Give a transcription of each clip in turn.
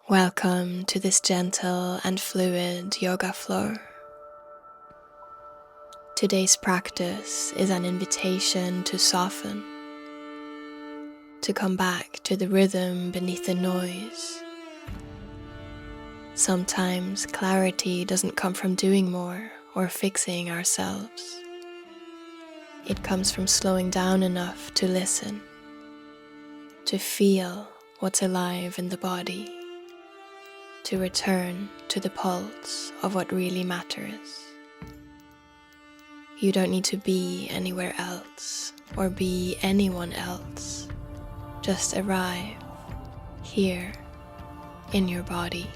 Welcome to this gentle and fluid yoga flow. Today's practice is an invitation to soften, to come back to the rhythm beneath the noise. Sometimes clarity doesn't come from doing more or fixing ourselves. It comes from slowing down enough to listen, to feel what's alive in the body, to return to the pulse of what really matters. You don't need to be anywhere else or be anyone else. Just arrive here in your body.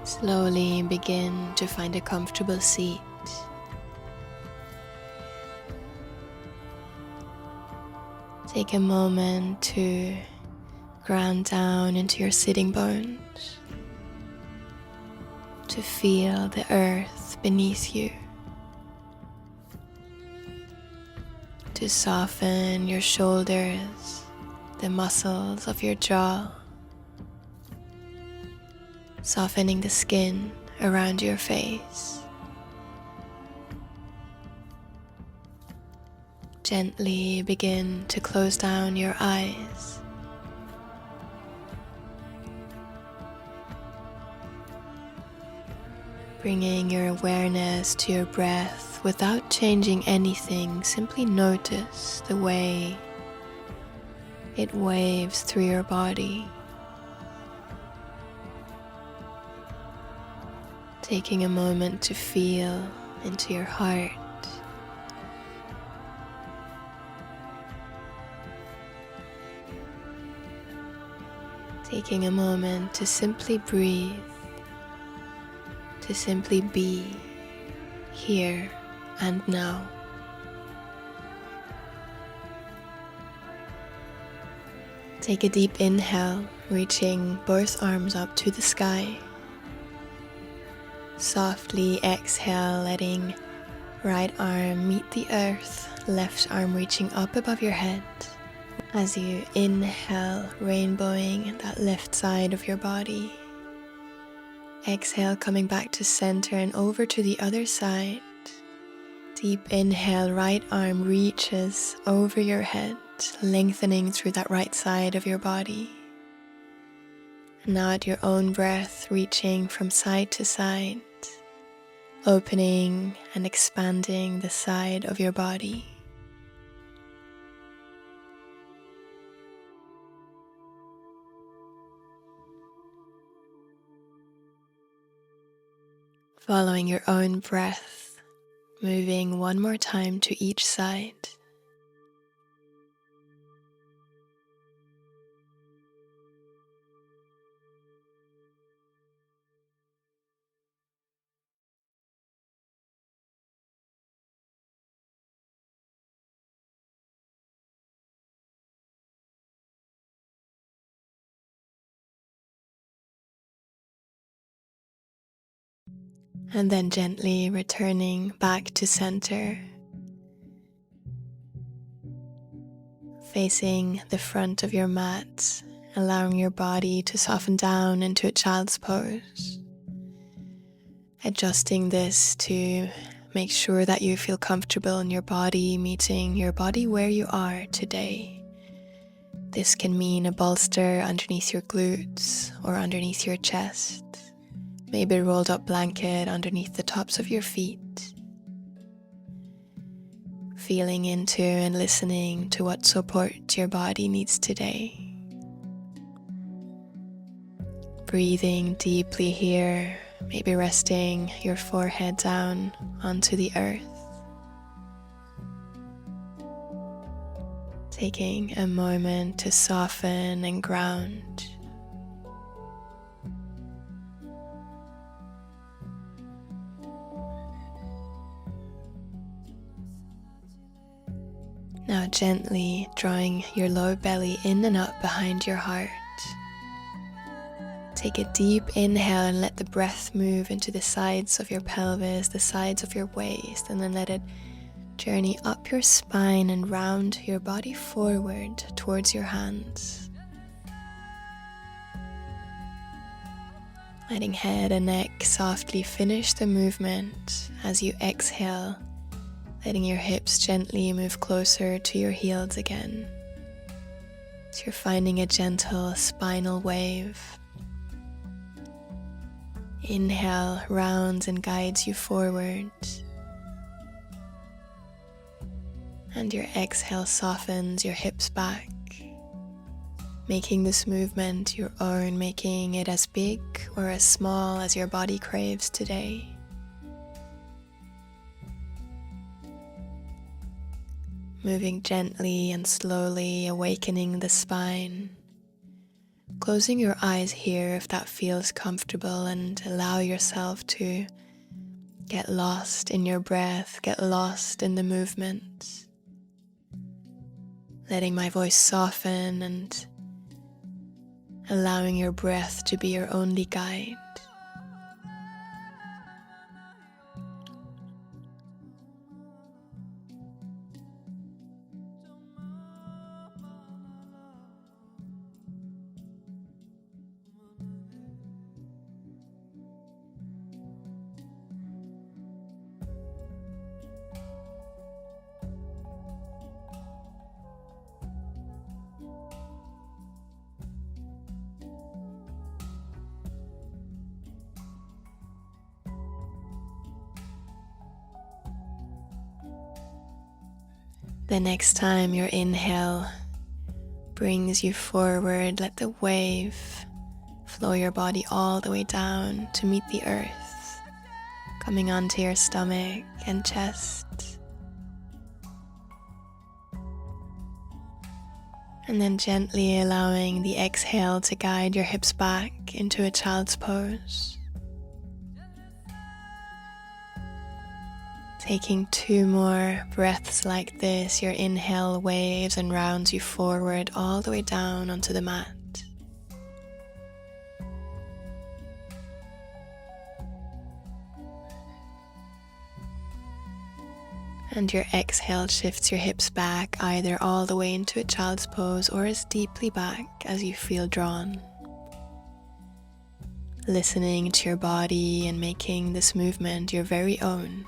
Slowly begin to find a comfortable seat. Take a moment to ground down into your sitting bones, to feel the earth beneath you, to soften your shoulders, the muscles of your jaw, softening the skin around your face. Gently begin to close down your eyes. Bringing your awareness to your breath without changing anything, simply notice the way it waves through your body. Taking a moment to feel into your heart. Taking a moment to simply breathe. To simply be here and now. Take a deep inhale, reaching both arms up to the sky. Softly exhale, letting right arm meet the earth, left arm reaching up above your head. As you inhale, rainbowing that left side of your body. Exhale, coming back to center and over to the other side. Deep inhale, right arm reaches over your head, lengthening through that right side of your body. And now at your own breath, reaching from side to side, opening and expanding the side of your body. Following your own breath, moving one more time to each side. And then gently returning back to center, facing the front of your mat, allowing your body to soften down into a child's pose. Adjusting this to make sure that you feel comfortable in your body, meeting your body where you are today. This can mean a bolster underneath your glutes or underneath your chest. Maybe a rolled up blanket underneath the tops of your feet. Feeling into and listening to what support your body needs today. Breathing deeply here, maybe resting your forehead down onto the earth. Taking a moment to soften and ground. Now gently drawing your lower belly in and up behind your heart. Take a deep inhale and let the breath move into the sides of your pelvis, the sides of your waist, and then let it journey up your spine and round your body forward towards your hands. letting head and neck softly finish the movement as you exhale, letting your hips gently move closer to your heels again. So you're finding a gentle spinal wave. Inhale rounds and guides you forward. And your exhale softens your hips back, making this movement your own, making it as big or as small as your body craves today. Moving gently and slowly, awakening the spine. Closing your eyes here if that feels comfortable, and allow yourself to get lost in your breath, get lost in the movement. Letting my voice soften and allowing your breath to be your only guide. The next time your inhale brings you forward, let the wave flow your body all the way down to meet the earth, coming onto your stomach and chest. And then gently allowing the exhale to guide your hips back into a child's pose. Taking 2 more breaths like this, your inhale waves and rounds you forward all the way down onto the mat. And your exhale shifts your hips back either all the way into a child's pose or as deeply back as you feel drawn. Listening to your body and making this movement your very own.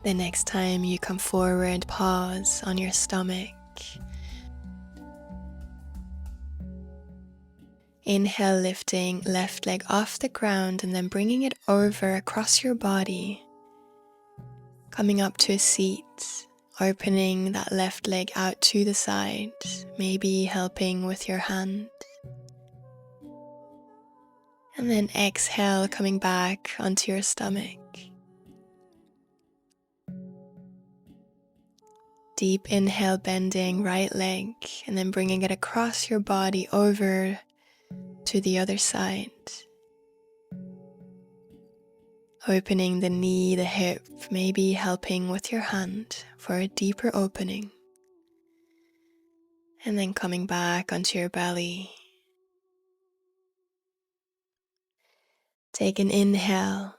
The next time you come forward, pause on your stomach. Inhale, lifting left leg off the ground and then bringing it over across your body. Coming up to a seat, opening that left leg out to the side, maybe helping with your hand. And then exhale, coming back onto your stomach. Deep inhale, bending right leg, and then bringing it across your body over to the other side. Opening the knee, the hip, maybe helping with your hand for a deeper opening. And then coming back onto your belly. Take an inhale,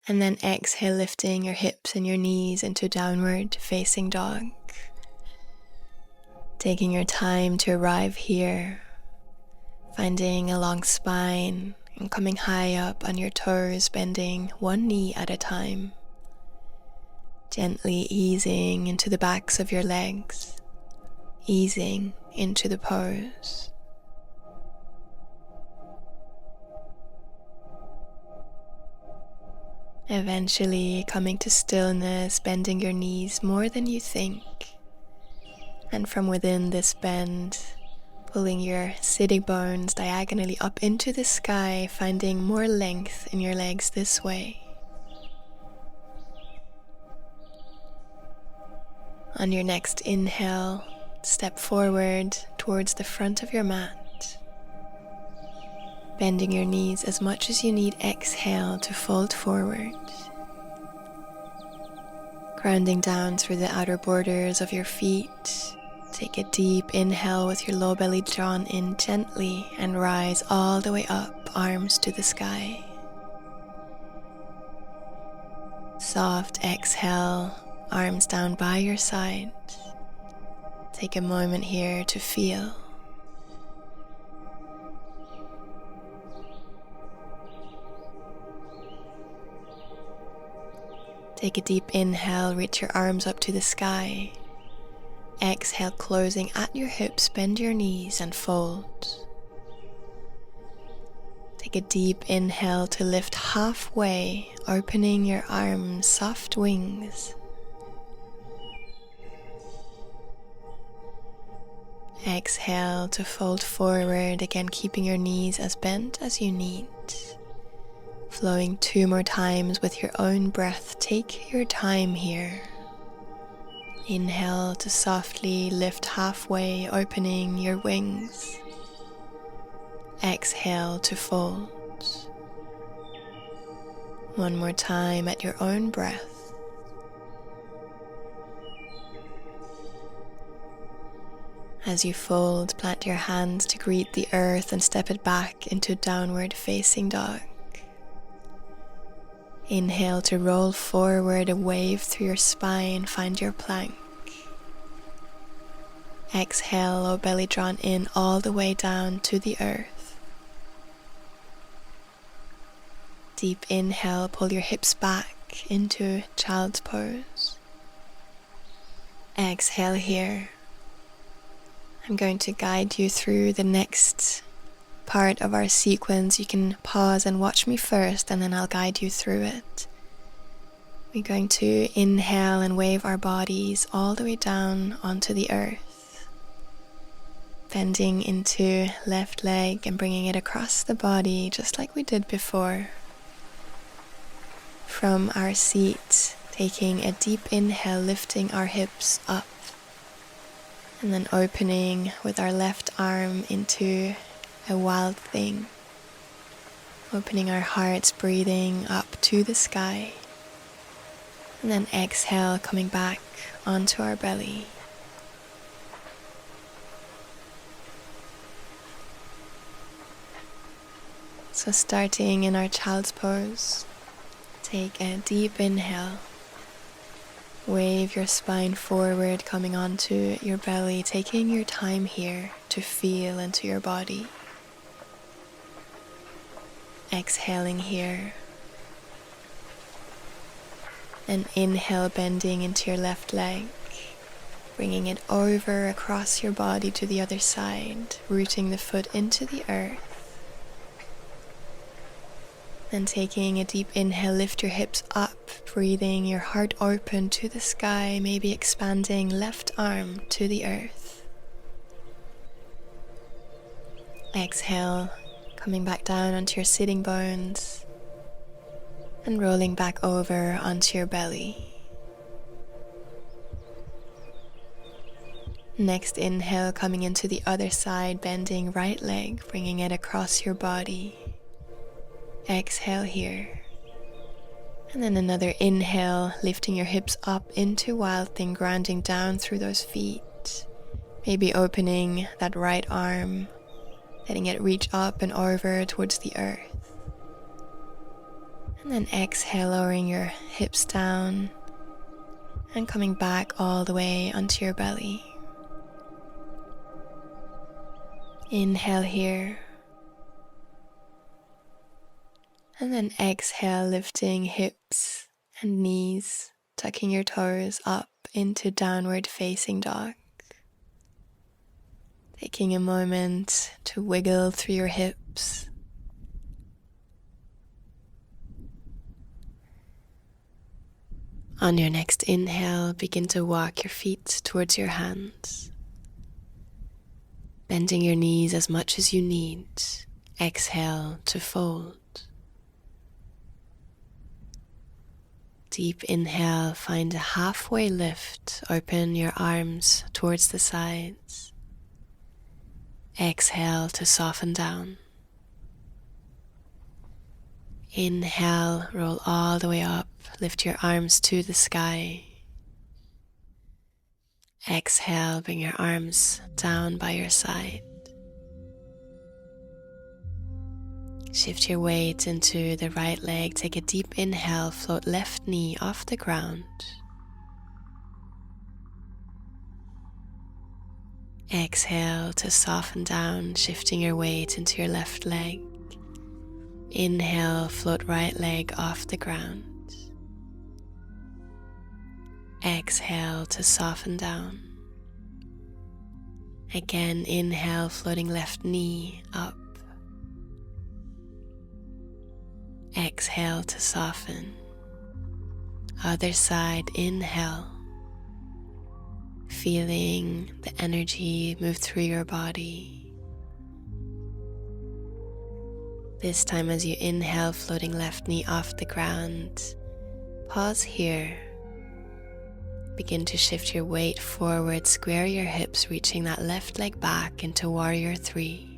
and then exhale, lifting your hips and your knees into downward facing dog. Taking your time to arrive here, finding a long spine and coming high up on your toes, bending one knee at a time. Gently easing into the backs of your legs, easing into the pose. Eventually coming to stillness, bending your knees more than you think. And from within this bend, pulling your sitting bones diagonally up into the sky, finding more length in your legs this way. On your next inhale, step forward towards the front of your mat, bending your knees as much as you need. Exhale to fold forward. Grounding down through the outer borders of your feet. Take a deep inhale with your low belly drawn in gently and rise all the way up, arms to the sky. Soft exhale, arms down by your side. Take a moment here to feel. Take a deep inhale, reach your arms up to the sky. Exhale, closing at your hips, bend your knees and fold. Take a deep inhale to lift halfway, opening your arms, soft wings. Exhale to fold forward, again keeping your knees as bent as you need. Flowing 2 more times with your own breath. Take your time here. Inhale to softly lift halfway, opening your wings. Exhale to fold. 1 more time at your own breath. As you fold, plant your hands to greet the earth and step it back into downward facing dog. Inhale to roll forward, a wave through your spine, find your plank. Exhale, low belly drawn in all the way down to the earth. Deep inhale, pull your hips back into child's pose. Exhale here. I'm going to guide you through the next part of our sequence. You can pause and watch me first, and then I'll guide you through it. We're going to inhale and wave our bodies all the way down onto the earth. Bending into left leg and bringing it across the body just like we did before. From our seat, taking a deep inhale, lifting our hips up. And then opening with our left arm into a wild thing. Opening our hearts, breathing up to the sky. And then exhale, coming back onto our belly. So starting in our child's pose, take a deep inhale. Wave your spine forward, coming onto your belly, taking your time here to feel into your body. Exhaling here. And inhale, bending into your left leg, bringing it over across your body to the other side, rooting the foot into the earth. Then taking a deep inhale, lift your hips up, breathing your heart open to the sky, maybe expanding left arm to the earth. Exhale, coming back down onto your sitting bones and rolling back over onto your belly. Next inhale, coming into the other side, bending right leg, bringing it across your body. Exhale here. And then another inhale, lifting your hips up into wild thing, grounding down through those feet. Maybe opening that right arm, letting it reach up and over towards the earth. And then exhale, lowering your hips down and coming back all the way onto your belly. Inhale here. And then exhale, lifting hips and knees, tucking your toes up into downward facing dog. Taking a moment to wiggle through your hips. On your next inhale, begin to walk your feet towards your hands. Bending your knees as much as you need. Exhale to fold. Deep inhale, find a halfway lift. Open your arms towards the sides. Exhale to soften down. Inhale, roll all the way up. Lift your arms to the sky. Exhale, bring your arms down by your side. Shift your weight into the right leg. Take a deep inhale, float left knee off the ground. Exhale to soften down, shifting your weight into your left leg. Inhale, float right leg off the ground. exhale to soften down. Again, inhale, floating left knee up. Exhale to soften. Other side, inhale. Feeling the energy move through your body. This time as you inhale, floating left knee off the ground, pause here. Begin to shift your weight forward, square your hips, reaching that left leg back into warrior 3.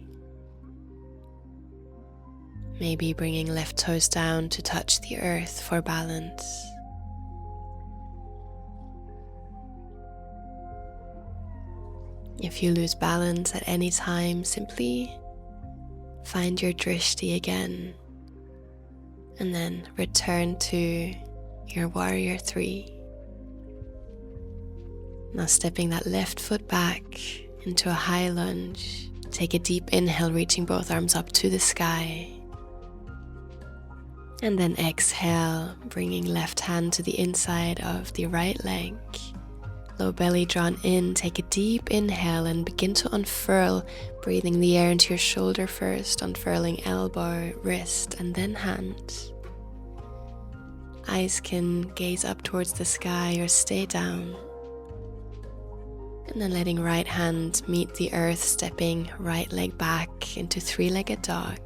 Maybe bringing left toes down to touch the earth for balance. If you lose balance at any time, simply find your drishti again and then return to your warrior 3. Now stepping that left foot back into a high lunge. Take a deep inhale, reaching both arms up to the sky. And then exhale, bringing left hand to the inside of the right leg. Low belly drawn in, take a deep inhale and begin to unfurl, breathing the air into your shoulder first, unfurling elbow, wrist, and then hand. Eyes can gaze up towards the sky or stay down. And then letting right hand meet the earth, stepping right leg back into 3-legged dog.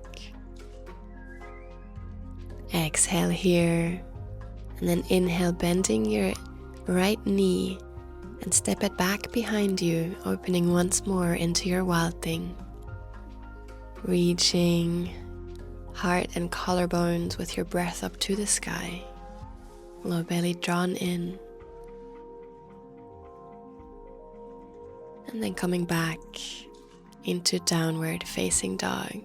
Exhale here, and then inhale, bending your right knee and step it back behind you, opening once more into your wild thing. Reaching heart and collarbones with your breath up to the sky. Low belly drawn in. And then coming back into downward facing dog.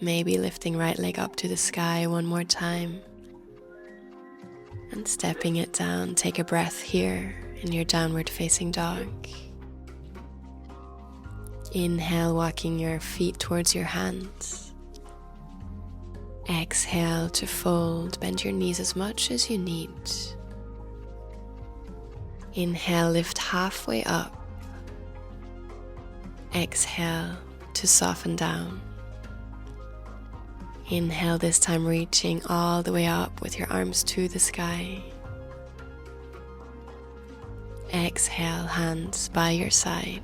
Maybe lifting right leg up to the sky one more time. And stepping it down, take a breath here in your downward facing dog. Inhale, walking your feet towards your hands. Exhale to fold, bend your knees as much as you need. Inhale, lift halfway up. Exhale to soften down. Inhale, this time reaching all the way up with your arms to the sky. Exhale, hands by your side.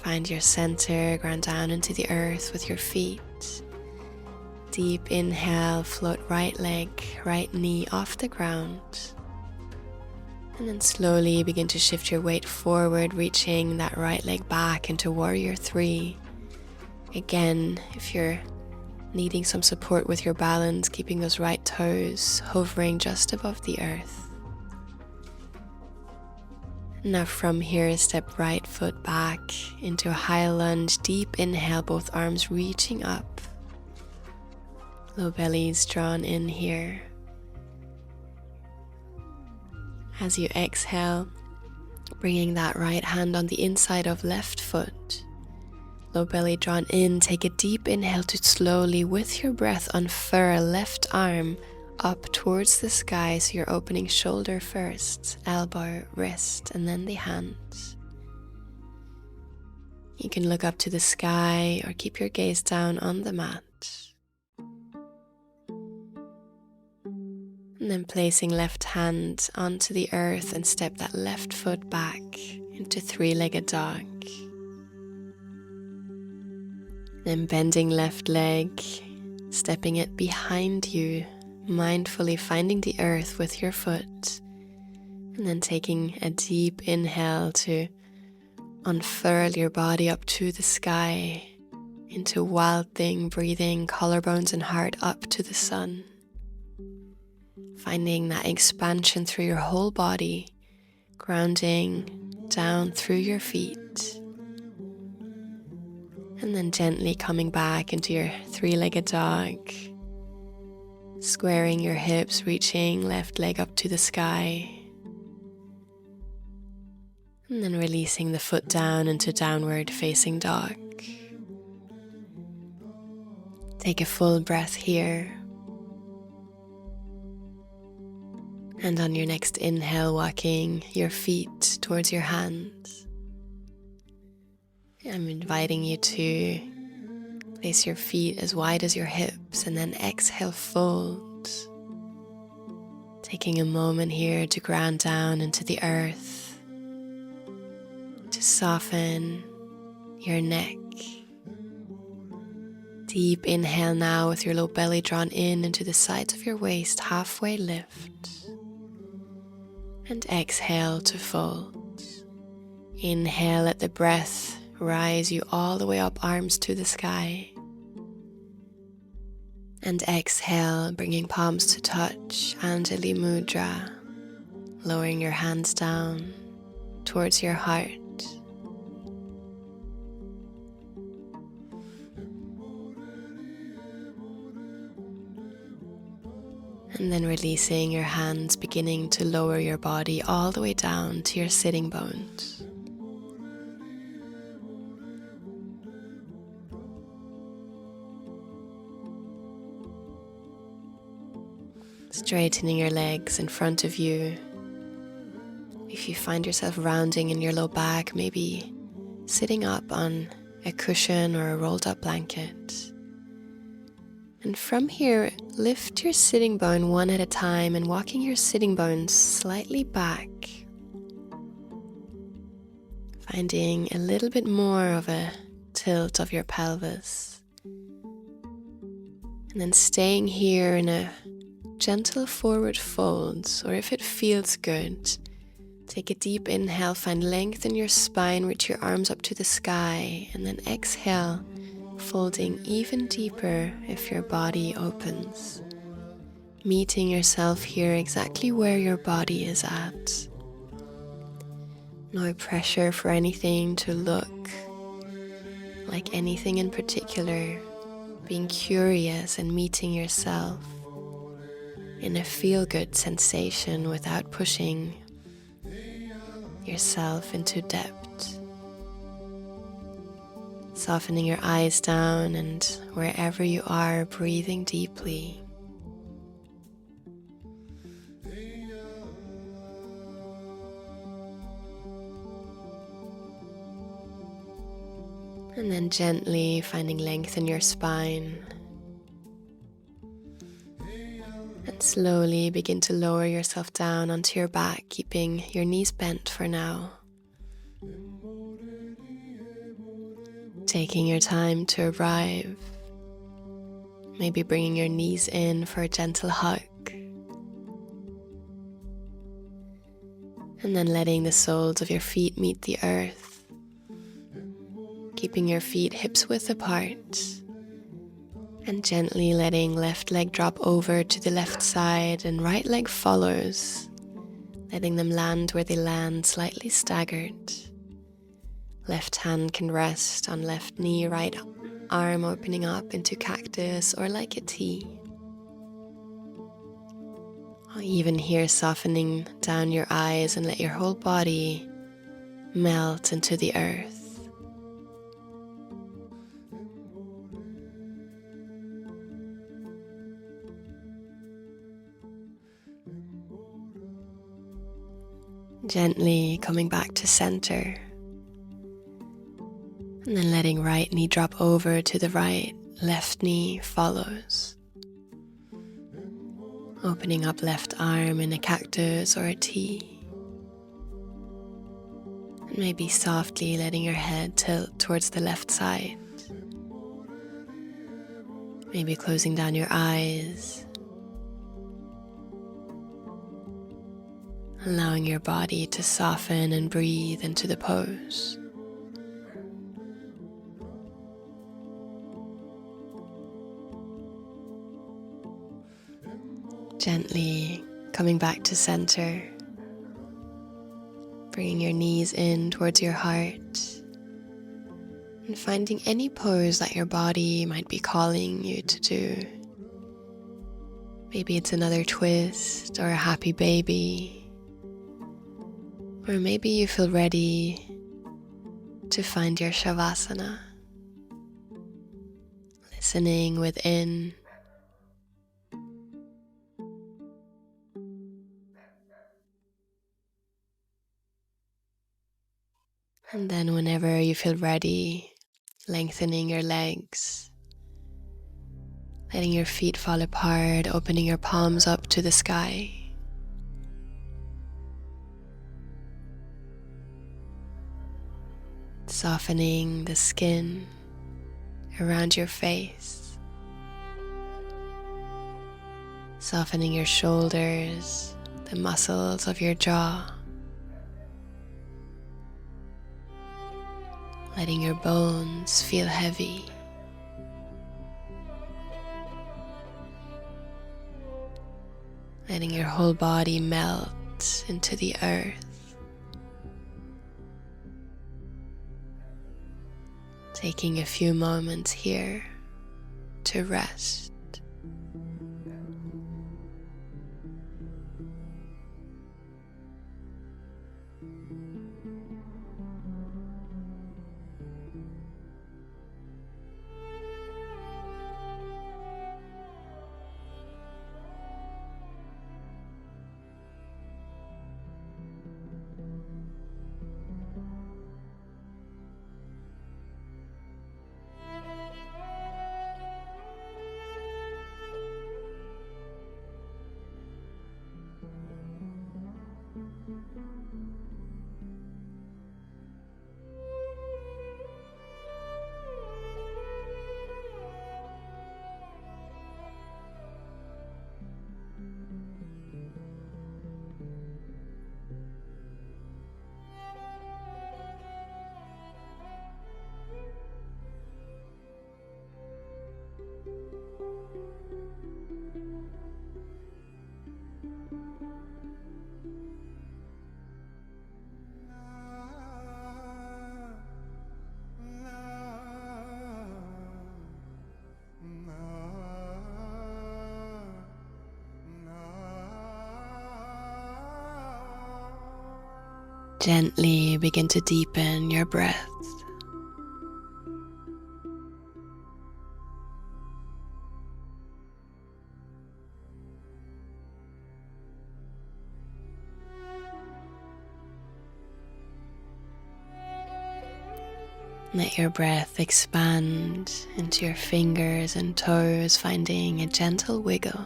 Find your center, ground down into the earth with your feet. Deep inhale, float right leg, right knee off the ground. And then slowly begin to shift your weight forward, reaching that right leg back into warrior 3. Again, if you're needing some support with your balance, keeping those right toes hovering just above the earth. Now from here, step right foot back into a high lunge, deep inhale, both arms reaching up. Low bellies drawn in here. As you exhale, bringing that right hand on the inside of left foot. Low belly drawn in, take a deep inhale to slowly, with your breath, unfurl left arm up towards the sky. So you're opening shoulder first, elbow, wrist, and then the hands. You can look up to the sky or keep your gaze down on the mat. And then placing left hand onto the earth and step that left foot back into 3-legged dog. Then bending left leg, stepping it behind you, mindfully finding the earth with your foot. And then taking a deep inhale to unfurl your body up to the sky, into wild thing, breathing collarbones and heart up to the sun. Finding that expansion through your whole body, grounding down through your feet. And then gently coming back into your 3-legged dog, squaring your hips, reaching left leg up to the sky. And then releasing the foot down into downward facing dog. Take a full breath here. And on your next inhale, walking your feet towards your hands. I'm inviting you to place your feet as wide as your hips and then exhale, fold. Taking a moment here to ground down into the earth, to soften your neck. Deep inhale now with your low belly drawn in into the sides of your waist, halfway lift. And exhale to fold. Inhale, let the breath rise you all the way up, arms to the sky. And exhale, bringing palms to touch, Anjali Mudra, lowering your hands down towards your heart. And then releasing your hands, beginning to lower your body all the way down to your sitting bones. Straightening your legs in front of you. If you find yourself rounding in your low back, maybe sitting up on a cushion or a rolled up blanket. And from here, lift your sitting bone one at a time and walking your sitting bones slightly back. Finding a little bit more of a tilt of your pelvis. And then staying here in a gentle forward fold, or if it feels good, take a deep inhale, find length in your spine, reach your arms up to the sky, and then exhale, folding even deeper if your body opens. Meeting yourself here exactly where your body is at. No pressure for anything to look like anything in particular. Being curious and meeting yourself in a feel-good sensation without pushing yourself into depth. Softening your eyes down and wherever you are, breathing deeply. And then gently finding length in your spine. And slowly begin to lower yourself down onto your back, keeping your knees bent for now. Taking your time to arrive. Maybe bringing your knees in for a gentle hug. And then letting the soles of your feet meet the earth. Keeping your feet hips width apart. And gently letting left leg drop over to the left side and right leg follows. Letting them land where they land, slightly staggered. Left hand can rest on left knee, right arm opening up into cactus or like a T. Or even here softening down your eyes and let your whole body melt into the earth. Gently coming back to center. And then letting right knee drop over to the right, left knee follows. Opening up left arm in a cactus or a T. And maybe softly letting your head tilt towards the left side. Maybe closing down your eyes. Allowing your body to soften and breathe into the pose. Gently coming back to center, bringing your knees in towards your heart, and finding any pose that your body might be calling you to do. Maybe it's another twist or a happy baby. Or maybe you feel ready to find your Shavasana. Listening within. And then whenever you feel ready, lengthening your legs, letting your feet fall apart, opening your palms up to the sky. Softening the skin around your face. Softening your shoulders, the muscles of your jaw. Letting your bones feel heavy. Letting your whole body melt into the earth. Taking a few moments here to rest. Gently begin to deepen your breath. Let your breath expand into your fingers and toes, finding a gentle wiggle.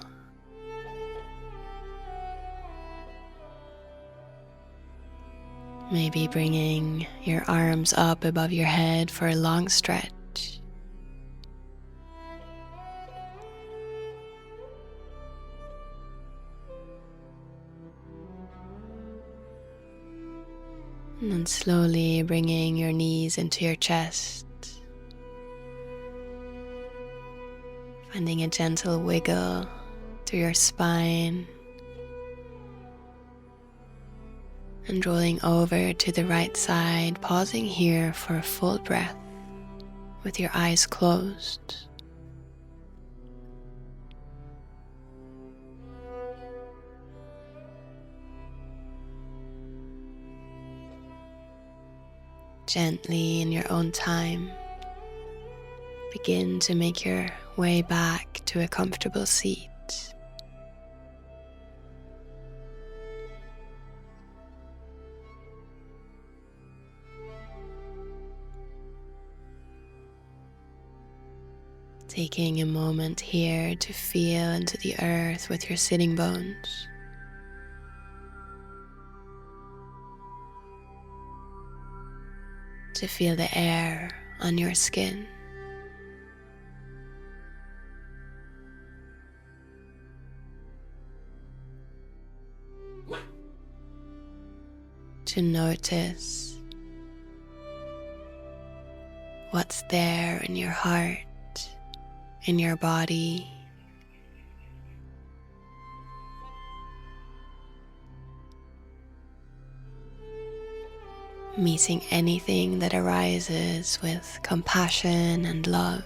Maybe bringing your arms up above your head for a long stretch. And then slowly bringing your knees into your chest. Finding a gentle wiggle through your spine. And rolling over to the right side, pausing here for a full breath with your eyes closed. Gently, in your own time, begin to make your way back to a comfortable seat. Taking a moment here to feel into the earth with your sitting bones. To feel the air on your skin. To notice what's there in your heart, in your body. Meeting anything that arises with compassion and love.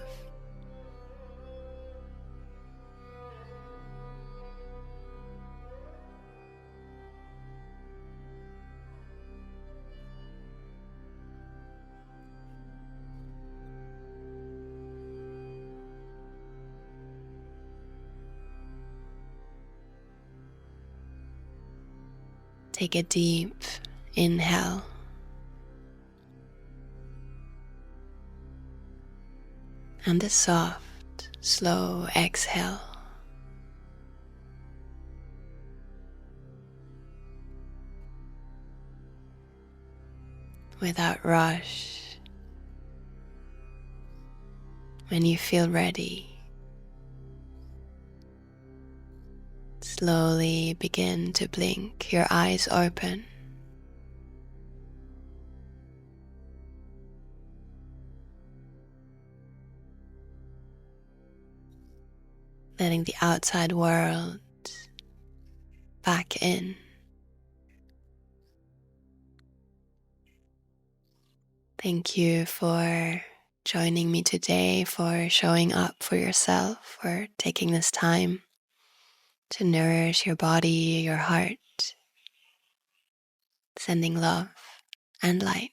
Take a deep inhale. and a soft, slow exhale. Without rush. When you feel ready, slowly begin to blink your eyes open. Letting the outside world back in. Thank you for joining me today, for showing up for yourself, for taking this time to nourish your body, your heart, sending love and light.